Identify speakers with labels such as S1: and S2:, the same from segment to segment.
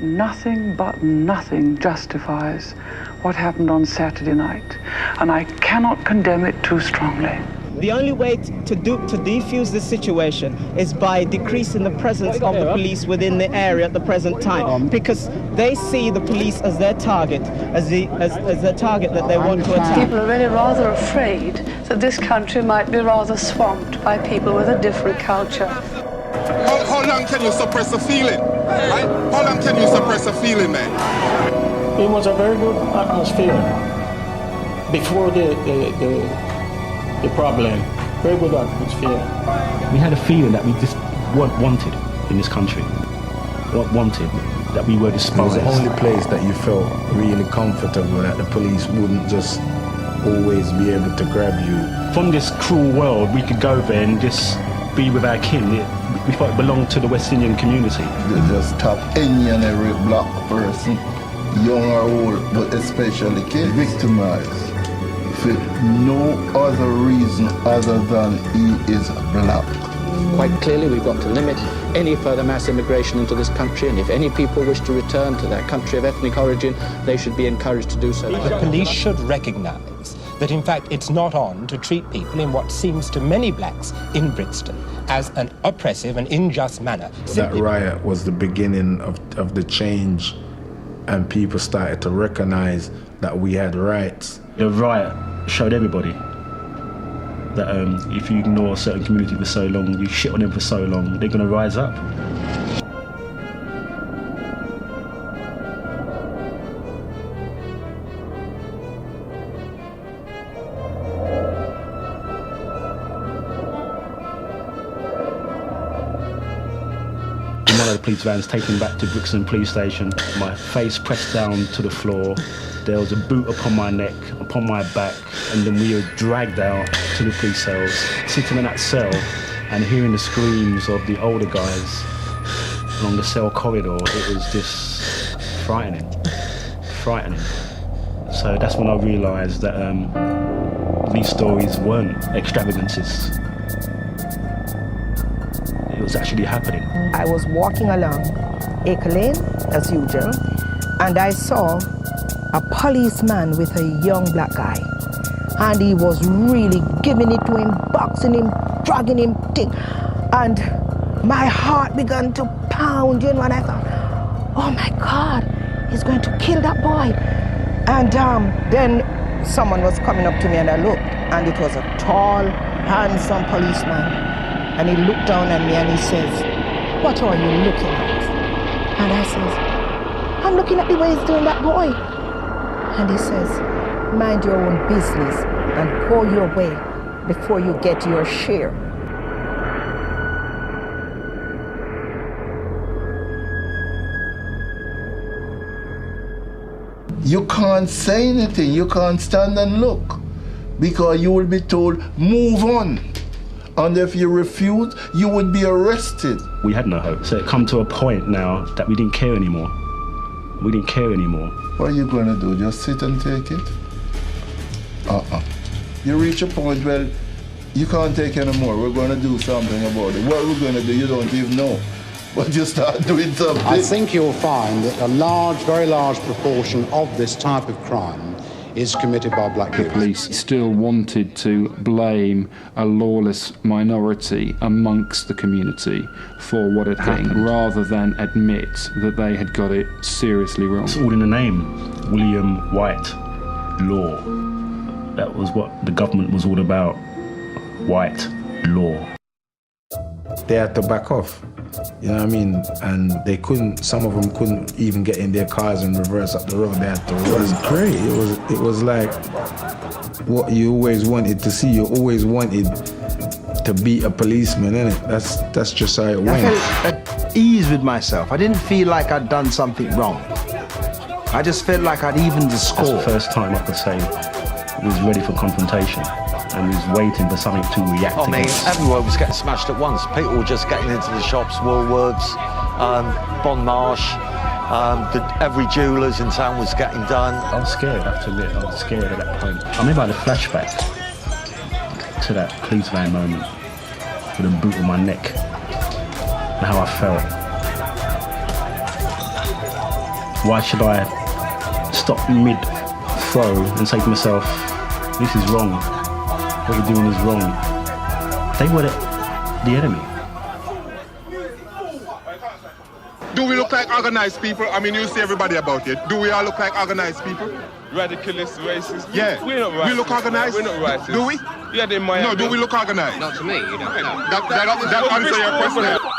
S1: Nothing but nothing justifies what happened on Saturday night, and I cannot condemn it too strongly.
S2: The only way to defuse this situation is by decreasing the presence of the police within the area at the present time, because they see the police as their target, as the target that they want to attack.
S3: People are really rather afraid that this country might be rather swamped by people with a different culture.
S4: How long can you suppress a feeling? Right? How long can you suppress a feeling, man?
S5: It was a very good atmosphere before the problem. Very good atmosphere.
S6: We had a feeling that we just weren't wanted in this country. Weren't wanted, that we were despised.
S7: It was the only place that you felt really comfortable, that the police wouldn't just always be able to grab you.
S6: From this cruel world, we could go there and just be with our kin. We thought it belonged to the West Indian community.
S8: They just stop any and every black person, young or old, but especially kids, victimized for no other reason other than he is black.
S9: Quite clearly, we've got to limit any further mass immigration into this country, and if any people wish to return to their country of ethnic origin, they should be encouraged to do so.
S10: The police should recognise that, in fact, it's not on to treat people in what seems to many blacks in Brixton as an oppressive and unjust manner.
S7: That riot was the beginning of the change, and people started to recognise that we had rights.
S6: The riot showed everybody that if you ignore a certain community for so long, you shit on them for so long, they're going to rise up. One of the police vans taken back to Brixton Police Station, my face pressed down to the floor. There was a boot upon my neck, upon my back, and then we were dragged out to the police cells. Sitting in that cell and hearing the screams of the older guys along the cell corridor, it was just frightening. So that's when I realised that these stories weren't extravagances. It was actually happening.
S11: I was walking along Acre Lane, as usual, and I saw a policeman with a young black guy. And he was really giving it to him, boxing him, dragging him, and my heart began to pound, and I thought, oh my God, he's going to kill that boy. And then someone was coming up to me and I looked, and it was a tall, handsome policeman. And he looked down at me and he says, what are you looking at? And I says, I'm looking at the way he's doing that boy. And he says, mind your own business and go your way before you get your share.
S8: You can't say anything, you can't stand and look, because you will be told, move on. And if you refuse, you would be arrested.
S6: We had no hope. So it come to a point now that we didn't care anymore. We didn't care anymore.
S8: What are you going to do? Just sit and take it? You reach a point where you can't take anymore. We're going to do something about it. What we're going to do, you don't even know. But you start doing something.
S12: I think you'll find that a large, very large proportion of this type of crime is committed by black people.
S13: The police still wanted to blame a lawless minority amongst the community for what had happened, rather than admit that they had got it seriously wrong.
S6: It's all in the name. William White law. That was what the government was all about. White law.
S7: They had to back off. You know what I mean? And they couldn't, some of them couldn't even get in their cars and reverse up the road. They had to run. It was great. It was like what you always wanted to see. You always wanted to be a policeman, innit? That's just how it went.
S14: I felt at ease with myself. I didn't feel like I'd done something wrong. I just felt like I'd evened the score.
S6: That's the first time I could say we was ready for confrontation. And was waiting for something to react against.
S15: Everywhere was getting smashed at once. People were just getting into the shops, Woolworths, Bon Marsh, every jeweller's in town was getting done.
S6: I was scared, I have to admit, I was scared at that point. I remember I had a flashback to that police van moment with a boot on my neck and how I felt. Why should I stop mid-throw and say to myself, this is wrong, what you're doing is wrong? They were the enemy.
S4: Do we look like organized people? I mean, you see everybody about it. Do we all look like organized people?
S16: Radicalist, racist.
S4: Yeah.
S16: We're not racist.
S4: We look organized?
S16: We're not racist.
S4: Do we?
S16: Yeah, they might.
S4: No, do we look organized?
S17: Not to me, you don't know.
S4: That answer your question.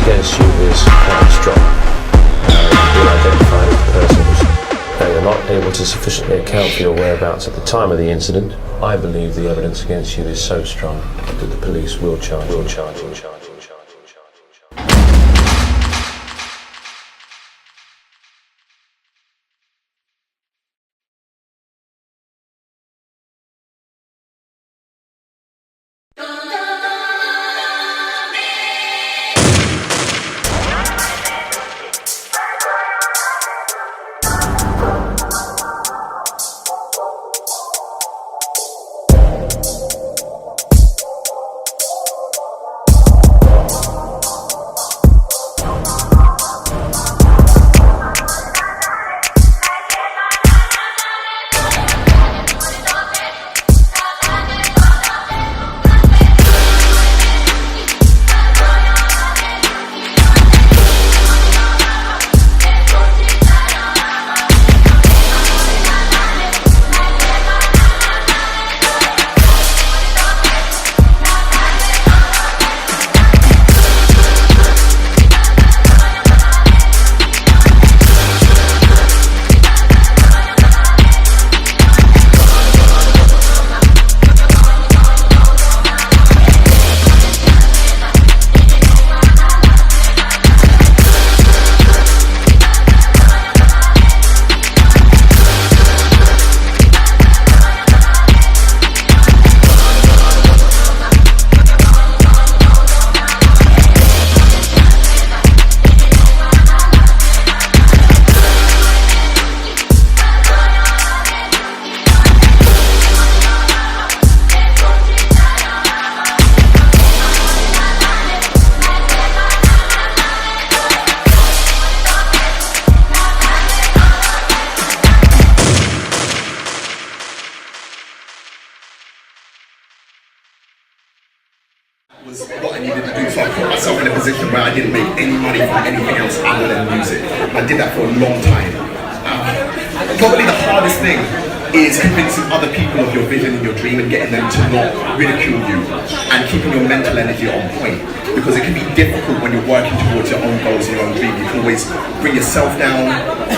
S18: against you is quite strong. You're identified as the person who's you're not able to sufficiently account for your whereabouts at the time of the incident. I believe the evidence against you is so strong that the police will charge.
S17: Was what I needed to do, so I put myself in a position where I didn't make any money from anything else other than music. I did that for a long time. Probably the hardest thing is convincing other people of your vision and your dream and getting them to not ridicule you and keeping your mental energy on point, because it can be difficult when you're working towards your own goals and your own dream. You can always bring yourself down,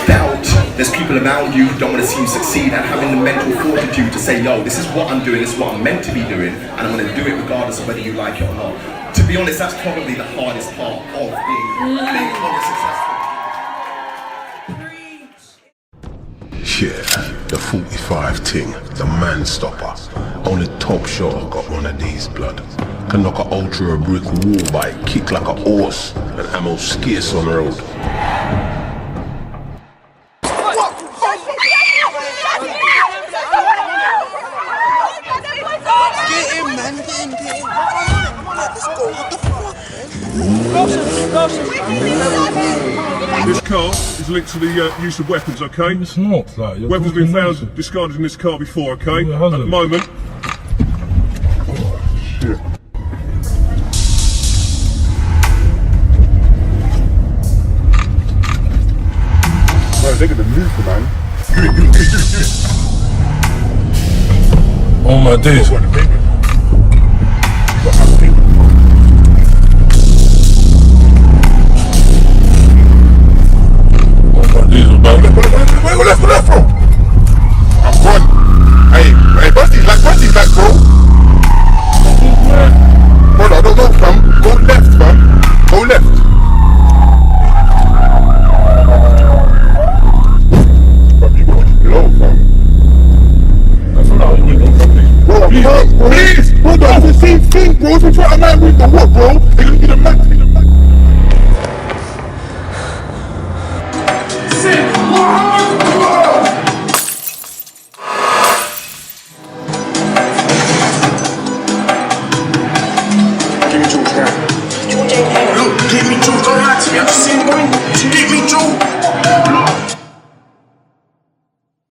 S17: doubt, there's people around you who don't want to see you succeed, and having the mental fortitude to say, yo, this is what I'm doing, this is what I'm meant to be doing, and I'm going to do it regardless of whether you like it or not. To be honest, that's probably the hardest part of being successful.
S19: Yeah, the 45 ting, the man stopper. Only top shot got one of these, blood. Can knock a ultra a brick wall by, kick like a horse, and ammo scarce on the road.
S20: Get him, man, get him. Let's go, what the fuck, man?
S21: This car is linked to the use of weapons, okay? It's not, like, weapons have been found discarded in this car before, okay? At the moment. Oh, shit. Right, they're gonna move, man.
S19: Oh my days.
S21: Where that from? I'm gone. Hey, bust these back, bro. Brother, I don't know, fam. Go left, fam. Go left. Fam, you gotta keep it low, fam. Bro, please, hold on, it's the same thing, bro. If you try to man with the what, bro?